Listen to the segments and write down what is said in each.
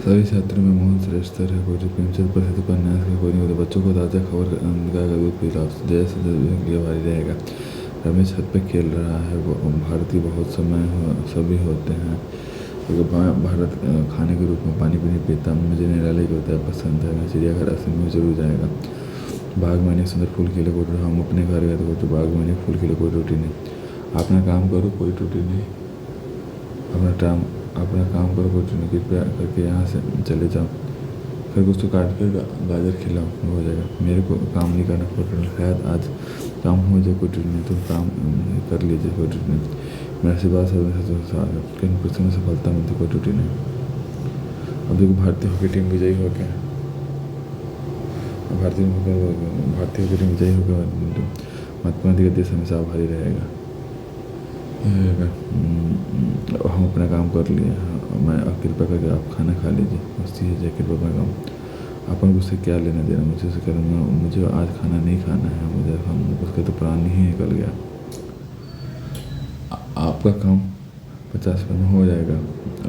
सभी छात्रों में मोहन श्रेष्ठ है। कोई प्रेमचंद प्रसिद्ध उपन्यास का कोई नहीं होता। बच्चों को ताज़ा खबर गाय का दूध पिलाओ। जय से लिए भारी रहेगा। रमेश छत पे खेल रहा है। भारतीय बहुत समय सभी होते हैं। भारत खाने के रूप में पानी भी नहीं पीता। मुझे निराले की होता है पसंद है। मैं चिड़ियाघर असम में जरूर जाएगा। बाग में एक सुंदर फूल खिले कोई हम अपने घर गए तो बाग में एक फूल खिले कोई रोटी नहीं। अपना काम करो कोई रोटी नहीं। अपना काम करो कोई रोटी नहीं। कृपया करके यहाँ से चले जाओ। फिर कुछ तो काट कर गाजर खिलाओ हो जाएगा। मेरे को काम नहीं करना कोई रोटी नहीं। शायद आज काम हो जाए कोई रोटी नहीं। तुम काम कर लीजिए कोई रोटी नहीं। मेरे से बात कहीं कुछ में सफलता मिलती कोई रोटी नहीं। अब देखो भारतीय हॉकी टीम विजयी हो गया। भारतीय हॉकी टीम विजयी हो गया। महात्मा गांधी का देश हमेशा आभारी रहेगा। हम अपना काम कर लिए। मैं कृपया करके आप खाना खा लीजिए। मस्ती है कृपया अपना काम। अपन उससे क्या लेना देना। मुझे से करना। मुझे आज खाना नहीं खाना है। मुझे हम उसका तो प्राण ही निकल गया। आपका काम 50 में हो जाएगा।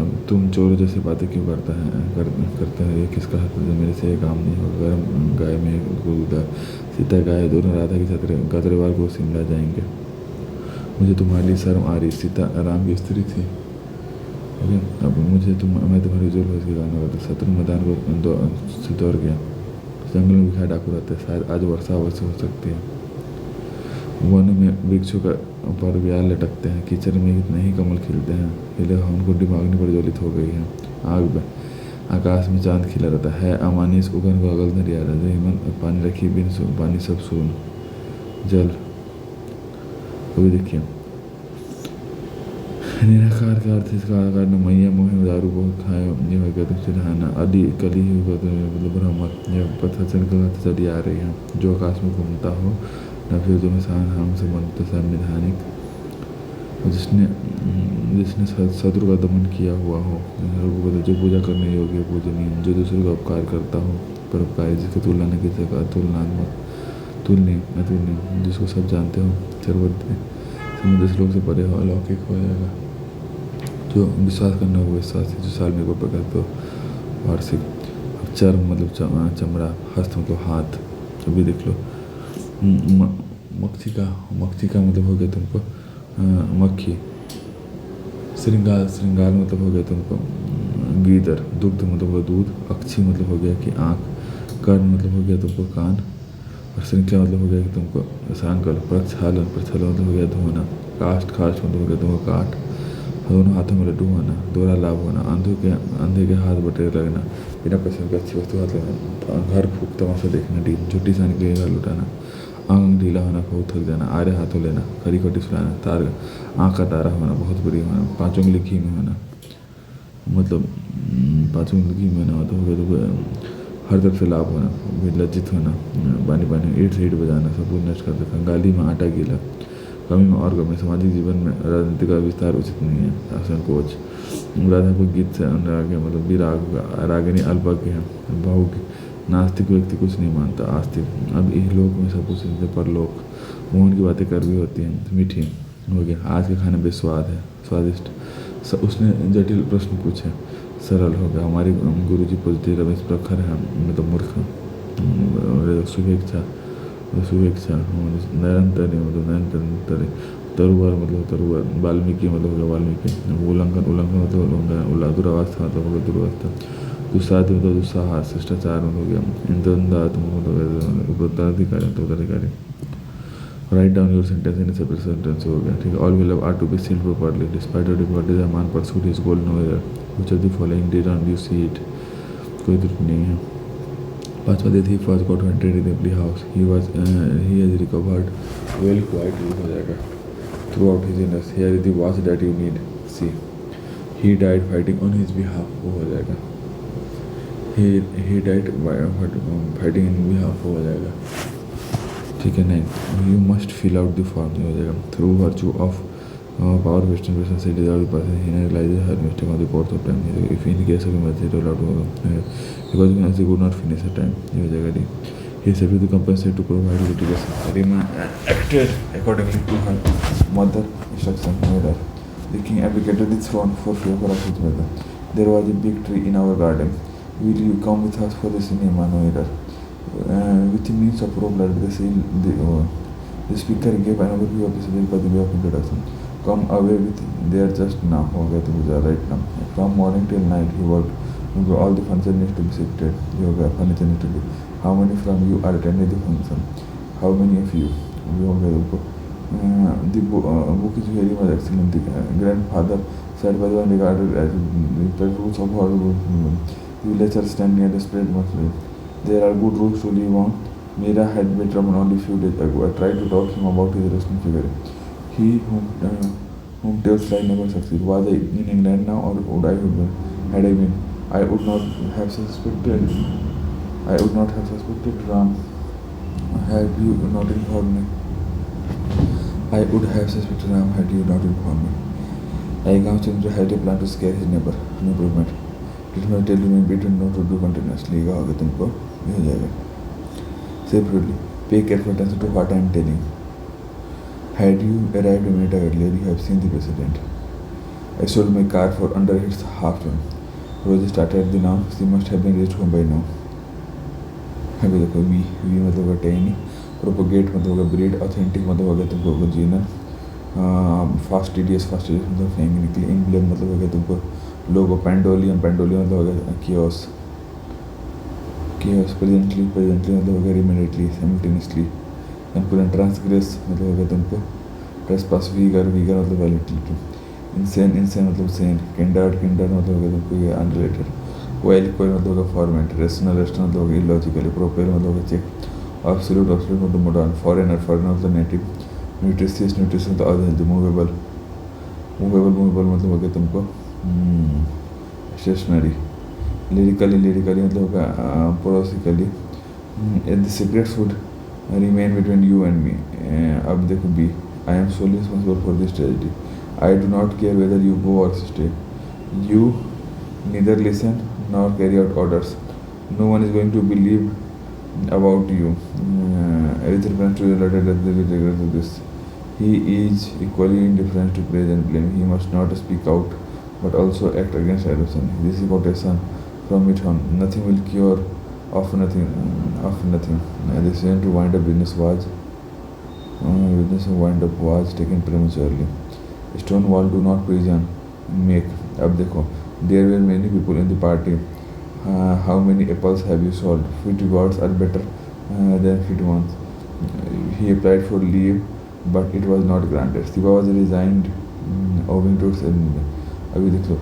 अब तुम चोरों जैसे बातें क्यों करते हैं। ये किसका हाथ है। मेरे से ये काम नहीं होगा। गर्म गाय में दूध सीता गाय दोनों राधा की गतरेवार को शिमला जाएंगे। मुझे तुम्हारे लिए शर्म आ रही। सीता राम की स्त्री थी। अब मैं तुम्हारी जोर हो इसके गाना करता। शत्रु मैदान को दौड़ गया। जंगल में बिखा डाकू रहते। शायद आज वर्षा अवश्य हो सकती है। वन में वृक्षों का पर व्याल लटकते हैं। कीचड़ में कितने ही कमल खिलते हैं। हिले उनको दिमाग प्रज्वलित हो गई है। आग आकाश में चांद खिला रहता है। अमानिस उगन को अगल धरिया जो हिमन पानी रखी बिन पानी सब सुन जल। अभी देखिए निराकार का अर्थ इसका आकार न मैया मोहे दारू बहुत खाए ये हो गया तुम चिढ़ाना आदि कली ही होगा तो मतलब ब्रह्म यह पत्थर चली आ रही है जो आकाश में घूमता हो न फिर जो इंसान हम संबंधित संवैधानिक जिसने शत्रु का दमन किया हुआ हो जो पूजा करने योग्य पूजनीय जो दूसरे का उपकार करता हो परोपकारी जिसकी तुलना न किसी का अतुलनीय जिसको सब जानते हो सर्वज्ञ समुद्र श्लोक से परे हो अलौकिक हो जाएगा। जो विश्वास करना हो विश्वास जो साल में को प्रकार तो वार्षिक चर्म मतलब चमड़ा हस्त मतलब हाथ अभी देख लो। मक्षिका मतलब हो गया तुमको मक्खी। श्रृंगार मतलब हो गया तुमको गीदड़। दुग्ध मतलब हो दूध। अक्षी मतलब हो गया कि आँख। कर्ण मतलब हो गया तुमको कान। और श्रृंखला मतलब हो गया कि तुमको सांकल। प्रक्षालन मतलब हो गया धोना। काष्ठ मतलब हो गया तुमको काट। दोनों हाथों में लड्डू होना। दोहरा लाभ होना। अंधे के हाथ बटेर लगना। बिना पैसे के अच्छी वस्तु हाथ लगना। घर फूक तमाशा देखना। ढील झुट्टी सान के लिए घर लुटाना। अंग ढीला होना बहुत थक जाना। आरे हाथों लेना। खरी खोटी सुलाना। तार आँख का तारा होना बहुत बुरी होना। पाँचों उंगली घी में होना मतलब पाँचों उंगली घी में होना मतलब हो गया तो हर तरफ से लाभ होना। लज्जित होना। पानी ईट से ईट बजाना। सब कुछ नष्ट कर देता। कंगाली में आटा गीला। कमी में और कमी। सामाजिक जीवन में राजनीति का विस्तार उचित नहीं है। संकोच। राधा को गीत से अनुराग मतलब रागिनी अल्पज्ञ है। भावुक नास्तिक व्यक्ति कुछ नहीं मानता। आस्तिक अब इस लोक में सब कुछ परलोक। मोहन की बातें कर भी होती हैं मीठी हो गया। आज के खाने बेस्वाद है स्वादिष्ट। उसने जटिल प्रश्न पूछे सरल हो गया। हमारे गुरुजी पूछते रमेश प्रखर है मतलब मूर्ख। शुभेच्छा निरंतर मतलब तरुवर मतलब तरुवर। वाल्मीकि मतलब हो गया वाल्मीकि। उल्लंघन मतलब दुरावस्था मतलब हो गया दुरावस्था। दुस्साध्य मतलब दुस्साहस। शिष्टाचार मतलब हो गया इंद्रदात मतलब उत्तराधिकारी। Write down your sentence in separate sentence हो गया ठीक है। All we love are to be seen properly despite of difficulties a man pursuit his goal no error which of the following did not you see it. कोई त्रुटि नहीं है। पांचवा day he first got hunted in every house he has recovered well quietly हो जाएगा throughout his inners here is the watch that you need see he died fighting on his behalf वो हो जाएगा। He died fighting in behalf हो जाएगा ठीक है। नहीं you must fill out the form हो जाएगा। Through virtue of power western person से deserve person he realize her mistake on the course of time if in case of emergency roll out होगा because emergency could not finish a time ये हो जाएगा डी। He is able to compensate to provide litigation Reema acted accordingly to her mother instruction order the king advocated the throne for favour of his mother There was a big tree in our garden. Will you come with us for the cinema? No error. With means of rope like the speaker gave an overview of the subject by the way of introduction. Come away with there just now. Okay, to right now. From morning till night he worked. All the furniture needs to be shifted. Yoga furniture needs to be. How many from you are attending the function? How many of you? The book is very much excellent. The grandfather said by the one regarded as the rules of how you let her stand near the spread much. There are good rules to live on. Mira had met Raman only a few days ago. I tried to talk him about his resting figure. He whom tales like never succeed. Was I in England now, or would I have been? Had I been, I would not have suspected. I would not have suspected Ram. Had you not informed me. I would have suspected Ram had you not informed me. I constantly had a plan to scare his neighbor. No improvement. Did not tell you between not to do continuously. होगा तुमको ये हो जाएगा. Separately, pay careful attention to what I am telling. Had you arrived a minute earlier, you have seen the president. I sold my car for under its half term. Rosie started the now. She must have been reached home by now. अभी देखो we मतलब होगा Teni, propagate मतलब होगा breed, authentic मतलब होगा तुमको होगा जीना, फास्टिडियस मतलब फेंक निकली, इम्ब्लेम मतलब होगा तुमको लोगो, पेंडोलियम मतलब होगा कियोस, प्रेजेंटली मतलब होगा इमीडिएटली, साइमल्टेनियसली, एंड ट्रांसग्रेस मतलब होगा तुमको ट्रेसपास, वीगर मतलब वैलिडिटी, इंसेन मतलब सेन, कैंडर्ड मतलब होगा तुमको ये अनरिलेटेड, कोयल मतलब होगा फॉर्मेट, रेशनल मतलब होगा इलॉजिकली, प्रोपेल मतलब होगा चेक, एब्सोल्यूट मतलब मॉडर्न, फॉरेनर मतलब नेटिव, न्यूट्रिशियस मतलब अनहेल्दी, मूवेबल मतलब होगा तुमको स्टेशनरी, लिरिकली मतलब होगा prosaically, the secrets would remain between you and me. अब देखो बी, I am solely responsible for this tragedy. I do not care whether you go और stay. You neither listen nor carry out orders. No one is going to believe about you. With reference to the letter that they will regret to this. He is equally indifferent to praise and blame. He must not speak out, but also act against adoration. This is quotation from it on. Nothing will cure of nothing. The same to wind up business was taken prematurely. Stone wall do not prison make. अब देखो, there were many people in the party. How many apples have you sold? Fit gods are better than fit ones. He applied for leave, but it was not granted. Shiva was resigned owing to अभी देख लो,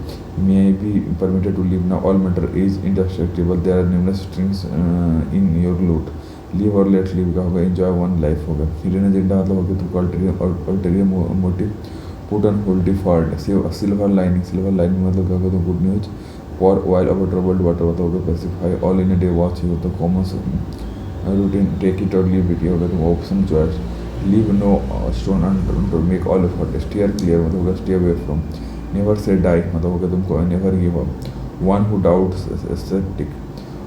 may I be permitted to leave now? All matter is indestructible. There are numerous strings in your loot. Leave or let leave का होगा. Enjoy one life होगा. Hidden agenda मतलब होगा तुमको ulterior motive. Put on hold default. Silver lining मतलब क्या होगा तो good news. For while of a troubled water मतलब होगा pacify. All in a day watch you तो common routine. Take it or leave it होगा तो option choice. Leave no stone unturned to make all effort. Steer clear मतलब होगा stay away from. Never say die मतलब होगा तुमको never give up. One who doubts ascetic.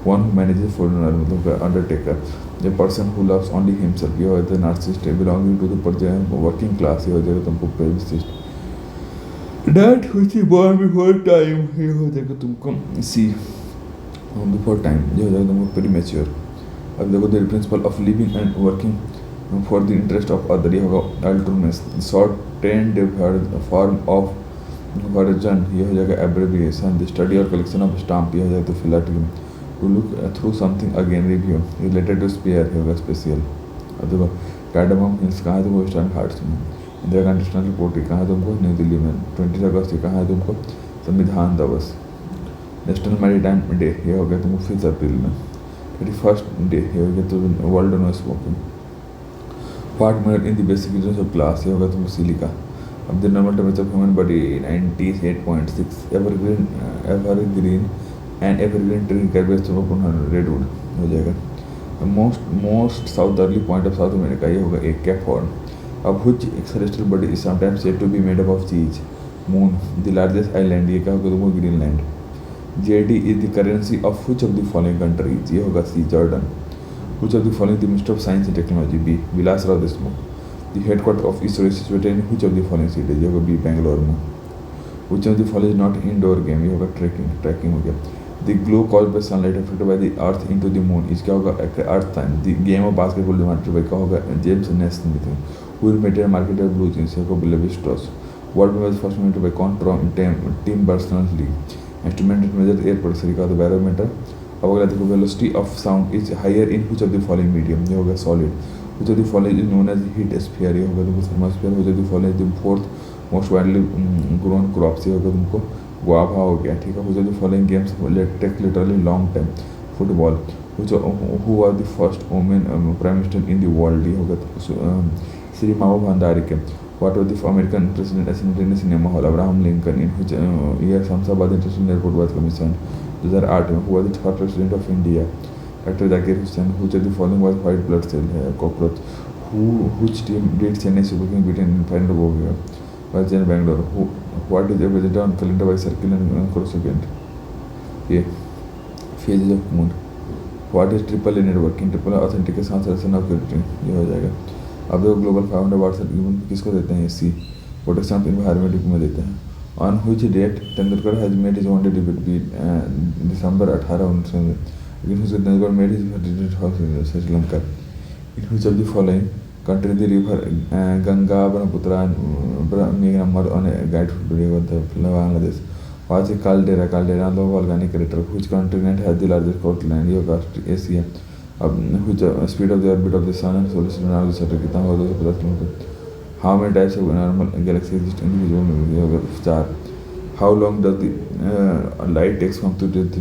One who manages funeral मतलब होगा undertaker. The person who loves only himself. ये होगा the narcissist belonging to the working class. ये हो जाएगा तुमको pessimist. That which is born before time. ये हो जाएगा तुमको see before time. ये हो जाएगा तुमको premature. अब देखो the principle of living and working for the interest of other. ये होगा altruism. Shortened form of version. ये हो जाएगा abbreviation. The study or collection of stamp. ये हो जाएगा तो philately. To look through something again. Review related to spare. ये होगा special. अब देखो cardamom hills कहाँ है तुमको Western Ghats में. इंदिरा गांधी नेशनल रिपोर्ट कहाँ है तुमको न्यू दिल्ली में. 20 अगस्त कहाँ है तुमको संविधान दिवस. नेशनल मैरीटाइम डे ये हो गया तुमको 5 अप्रैल में. 31st डे ये हो गया तो world no smoking. Part made in the basic usages of glass ये होगा तुमको सिलिका. अब the normal temperature of human body 98.6. Evergreen and evergreen tree कैरबेज तुमको रेडवुड हो जाएगा. Most southerly point of south America ये होगा एक Cape Horn. Of which celestial body is sometimes said to be made up of cheese. Moon, the largest island, ये क्या होगा तुमको Greenland. JD is the currency of which of the following countries? ये होगा C. Jordan. Which of the following the Minister of Science and Technology? B. Vilas Rao Deshmukh. The headquarters of ISRO is situated in which of the following cities? ये होगा B. Bangalore में. Which of the following is not indoor game? ये होगा trekking हो गया. The glow caused by sunlight affected by the earth into the moon. इसका होगा earth time. The game of basketball divided by का होगा James Naismith. Who invented and marketed blue jeans? ये होगा Levi Strauss. What was first invented by Tim Berners-Lee? Instrument that measures air pressure का तो barometer. अब अगला देखो velocity of sound is higher in which of the following medium? ये होगा solid. Which of the following is known as heat sphere? ये होगा तुमको thermosphere. Which of the following is the fourth most widely grown crops? ये होगा तुमको guava हो गया. ठीक है. Which of the following games take literally long time? Football. Who was the first woman prime minister in the world? ये होगा श्री माओ Bhandari. What was the American president assassinated in cinema hall? Abraham Lincoln. In which year Samsabad International Airport was commissioned? 2008. Who was the first president of India? Dr. Zakir Hussain. Which of the following was white blood cell cockroach? Which team did Chennai Super Kings beat in final over? Was in Bangalore. What is represented on calendar by circle and cosecant? A. Phases of moon. What is triple networking? Triple authentication selection of crypting. ये हो जाएगा. अब देखो global 500 awards किसको देते हैं? सी protection of environment में देते हैं. On which date Tendulkar has made his one day debut December 18 Tendulkar made his Sri Lanka. In which of the following country the river Ganga Brahmaputra मेघना on guide Bangladesh. What's caldera low volcanic crater. Which continent has the largest coastline? ये होगा Asia. अब which speed of the orbit of the sun and solar system around the Saturn कितना होगा? 250 kilometre. How many types of normal galaxies exist in the universe? 4. How long does the light takes from to death?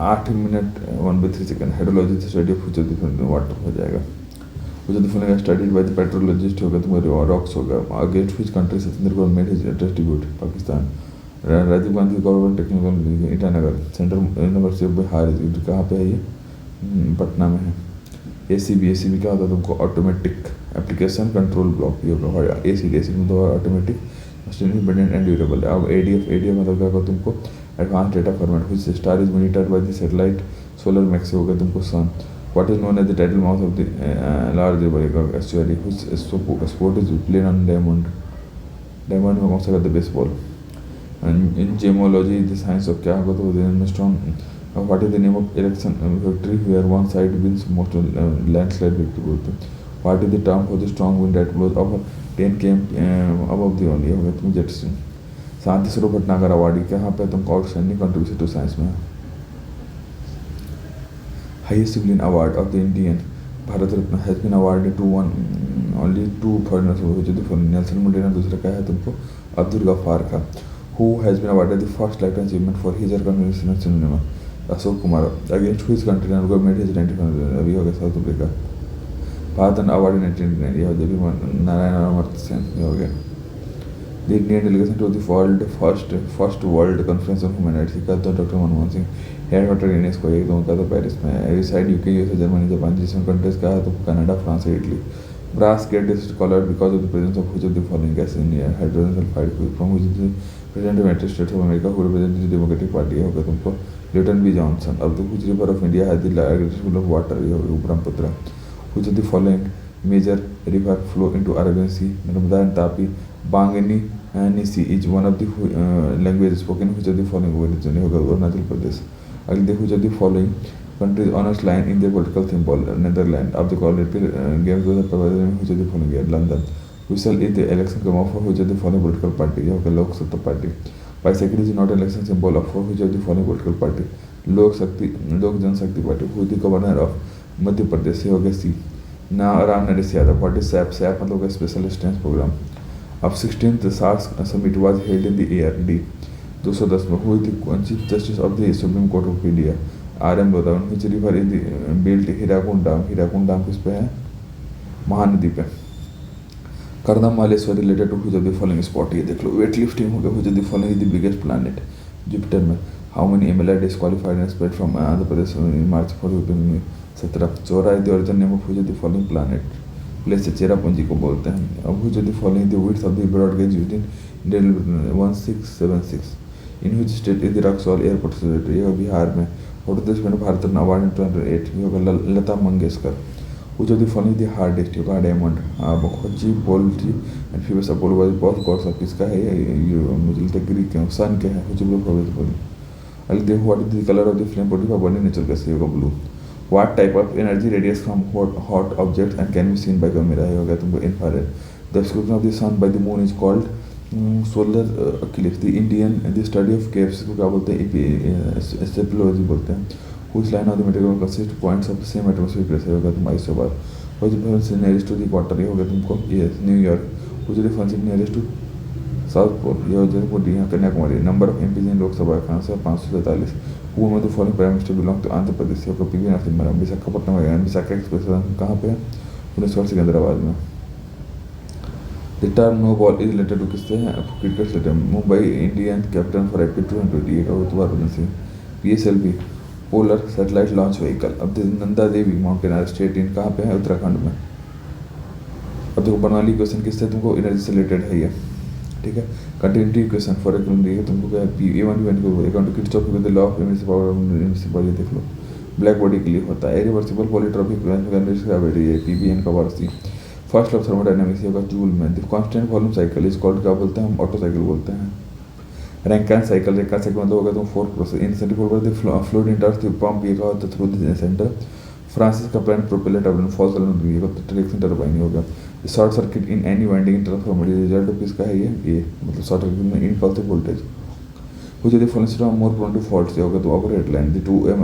8 minute 1/3 second. Hydrology the study of which of the water हो जाएगा. Which of the following studied by the petrologist होगा? तुम्हारे rocks होगा. Against which country Satinder Government made his address debut? Pakistan. Rajiv Gandhi government technical Itanagar. Central university of Bihar कहाँ पे है ये? पटना में है. ACB क्या होता है तुमको? Automatic application control block. ये होगा ACD मतलब ऑटोमेटिक इंडिपेंडेंट एंड ड्यूरेबल. अब ADF मतलब क्या होगा तुमको? Advance data format. Which star is monitored by the satellite solar max होगा तुमको sun. What is known as the title mouth of the large river estuary. Which sport is played on diamond में कौन सा करते? Baseball. In gemology the science of क्या होगा तो strong. What is the name of election victory where one side wins most landslide victory? What is the term for the strong wind that blows over 10 km above the only? होगा तुम jet stream. Shanti Swarup Bhatnagar award कहाँ पे तुमको outstanding contribution to science में. Highest civilian award of the Indian Bharat Ratna has been awarded to only 2 foreigners. जो Nelson Mandela. दूसरा क्या है तुमको? अब्दुल गफ्फार का. Who has been awarded the first lifetime achievement for his contribution to cinema? Ashok Kumar. Against which country government his 95 अभी हो गया? South Africa. Bharat award in 1999. ये हो जाएगी नारायण अमर्त्य सेन. ये हो गया. The Indian delegation to the world first world conference on human rights का तो doctor Manmohan Singh. Headquarter UNESCO एक दो का तो पेरिस में है. Reside UK USA Germany Japan. जिसमें कंट्रीज का है तो Canada France Italy. Brass get is coloured because of the presence of which of the following gas in air? Hydrogen sulphide. From which the president of United States of America who represents the democratic party होगा तुमको? Lyndon B Johnson. अब तो which river of India has the largest pool of water? Brahmaputra. Which of the following major river flow into Arabian sea? Narmada and Tapi. Bangni Nishi is one of the language spoken which of the following origin? होगा अरुणाचल प्रदेश. अगले देखो which of the following countries honors line in their political symbol? Netherlands. Of the Olympic games was provided which of the following year? London. Whistle is the election come off for which of the following political party? होगा लोक सत्ता party. Bicycle is not election symbol of for which of the following political party? Lok Janshakti party. Who is the governor of Madhya Pradesh? हो गया सी. ना Ram Naresh Yadav. What is SAP? SAP मतलब होगा special assistance programme. अब 16th SARS summit was held in the year D. 210 में. Who is the chief justice of the Supreme Court of India? RM Lodha. Which river is the built Hirakud Dam किस पे है? महानदी पे. कर्दम मालेश्वर related to which of the following spot? ये देख लो. वेट लिफ्टिंग हो गया. Which of the following is the biggest planet? Jupiter में. How many MLA disqualified and spread from Andhra Pradesh in March 17. चौरा is the origin name of which of the following planet? Place Cherrapunji को बोलते हैं. अब which of the following the width of the broad gauge used in 1676. In which state is the Raxaul airport situated? ये बिहार में. Photo देश में Bharat Ratna award in 2008. ये होगा Lata Mangeshkar. Which of the following is the hardest? होगा डायमंड, खोजी poultry and Phoebus Apollo was बहुत कौन सा किसका है ये मुझे लगता है ग्रीक है, सन क्या है कुछ भी प्रोबेबल। अल देखो what is the colour of the flame produce by burning natural gas, होगा blue. What type of energy radiates from hot object and can be seen by camera, होगा तुमको infrared. The exclusion of the sun by the moon is called solar eclipse. The Indian the study of caves को क्या बोलते हैं, psephology बोलते हैं। Whose line of the material consists points of the same atmospheric pressure, होगा तुम isobar. What is the difference nearest to the equator, ये होगा तुमको ये न्यूयॉर्क। Which is the difference nearest to south pole, ये हो जाएगा डी यहाँ Kanyakumari. Number of MPs in Lok Sabha का आंसर 543। हु में the following prime minister belong to Andhra Pradesh, होगा पीवी नरसिम्हा। विशाखापट्टनम में विशाखा एक्सप्रेस कहाँ पे है, 19 सिकंदराबाद में। The term no ball is related to किससे है, क्रिकेट से रिलेटेड। Mumbai Indian captain for AP 220 का उतवार Singh. PSLV polar satellite launch vehicle. अब Nanda Devi mountain state in कहाँ पे है, उत्तराखंड में। अब देखो बर्नौली क्वेश्चन किससे, तुमको एनर्जी से रिलेटेड है ये, ठीक है। कंटिन्यूटी क्वेश्चन फॉर एग्जाम्पल तुमको क्या A1 को account kit topic with the law of invisibility देख लो। ब्लैक बॉडी के लिए होता है। रिवर्सिबल पॉलीट्रॉपिक PBN का वार्सी। फर्स्ट ऑफ थर्मोडायनामिक्स होगा जूल में। The constant volume cycle is called क्या बोलते हैं, हम ऑटो साइकिल बोलते हैं। रैंकिन साइकिल मतलब होगा तुम fourth process in centrifugal fluid इंटर्स the pump ये होता है थ्रू द सेंटर। फ्रांसिस का प्लान प्रोपेलर टर्बाइन फॉल्स ये डायरेक्शन टर्बाइन होगा। Short circuit in any winding in transformer result of किसका है ये मतलब शॉर्ट सर्किट में इनफॉल्स वोल्टेज। कुछ यदि following more prone to faults से होगा तो operate line the 2M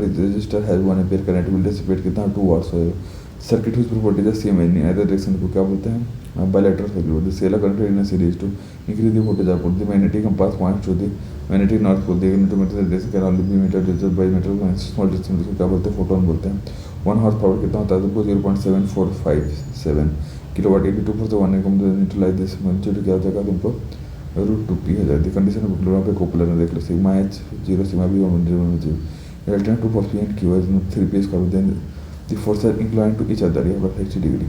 register has 1 ampere current will dissipate कितना 2 वाट्स होगा। Circuit whose property the same in other direction को क्या बोलते हैं, bilateral circuit. The cell current in a series to increase the voltage output. The magnetic compass points to the magnetic north pole. The meter direction can only be meter distance bye metre small distance को क्या बोलते हैं, photon बोलते हैं। 1 horse power कितना होता है, तो 0.7457 किलोवाट। ये भी 2/1 है, न्यूट्रलाइज दिस मैग्नीट्यूड क्या हो जाएगा तुमको √2p हो जाएगी। कंडीशन ऑफ ग्लोब पे कोपलर में देख लो sigma h 0 sigma b 1 related to p and q is 3p square then the force are inclined to each other, ये होगा 60 डिग्री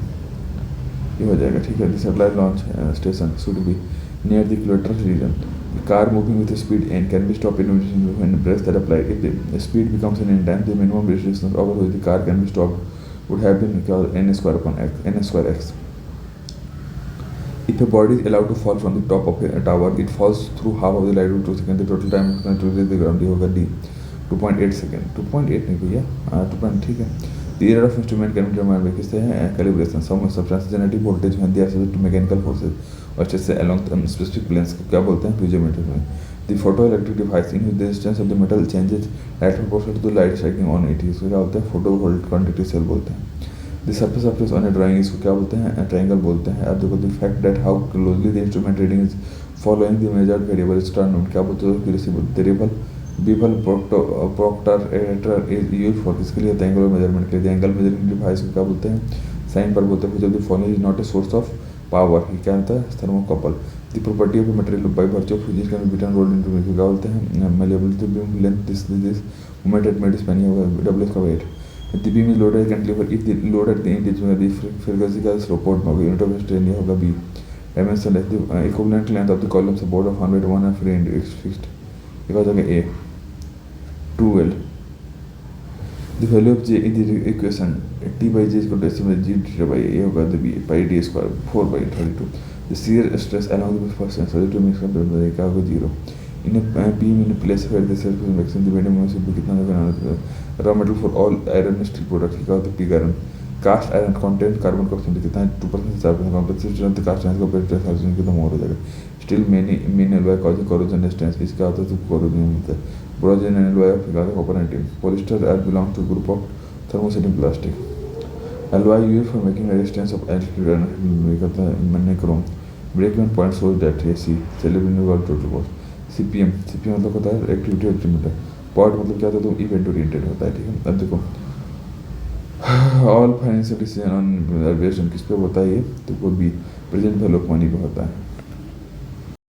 ये हो जाएगा, ठीक है। The satellite launch station should be near the equator region. The car moving with speed n can be stopped when brakes that apply. If the speed becomes an n time, the minimum distance over which the car can be stopped would have been n square upon x, n square x. If a body is allowed to fall from the top of a tower, it falls through half of the light of 2 seconds. The total time to reach the ground होगा d 2.8 second 2.8 नहीं भैया 2. ठीक है। The error of instrument can be determined by किससे है, calibration. Some substances generate voltage when they are subject to mechanical forces और जैसे along specific planes को क्या बोलते हैं, piezometer में। The photoelectric device in which the resistance of the metal changes light proportional to the light striking on it, इसको क्या बोलते हैं, photovoltaic cell बोलते हैं। The surface of this on a drawing इसको क्या बोलते हैं, ट्रायंगल बोलते हैं। अब देखो the fact that how closely the instrument reading is following the measured variable is termed क्या बोलते हैं, variable bevel protractor is used for किसके लिए, एंगल मेजरमेंट के लिए। एंगल मेजरिंग डिवाइस को क्या बोलते हैं, साइन पर बोलते हैं। जब the phone is not a source of power, ये क्या होता है, thermocouple. The property of material by virtue of physics can be written rolled into क्या बोलते हैं, malleability beam length this moment at made span होगा डब्ल्यू का weight. The beam is loaded can deliver if the load at the end is the frequency का support होगा unit of strain ये होगा B. Dimension is the equivalent length of the column support of 101 and free and fixed, ये हो जाएगा ए 2L। The value of J in the equation T by J is equal to estimate G divided by A होगा तो B pi D square 4/32। The shear stress along the first sensor to mix up the क्या होगा 0। In a beam in a place where the surface is maximum the medium से भी कितना होगा, raw material for all iron steel products क्या होता है pig iron। Cast iron content carbon का परसेंट कितना है 2% 4% कंपनसेशन तो कास्ट आयरन का परसेंट हाइड्रोजन कितना मोर हो जाएगा। Steel main alloy causing corrosion resistance इसका होता है तो कोरोजन होता है। ब्रोंजन एंड एलॉय ऑफ गादा copper and tin. Polyester are belong to group of thermosetting plastic. Alloy used for making resistance of aluminium करता है मैंने क्रोम। ब्रेक इवन पॉइंट सोच दैट है C celebrity world total cost. CPM मतलब होता है activity ऑप्टिमीटर। Pot मतलब क्या होता है तो इवेंट ओरिएंटेड होता है, ठीक है। अब देखो all financial decision on based on किस पे होता है ये, तो वो भी प्रेजेंट वैल्यू ऑफ मनी पे होता है।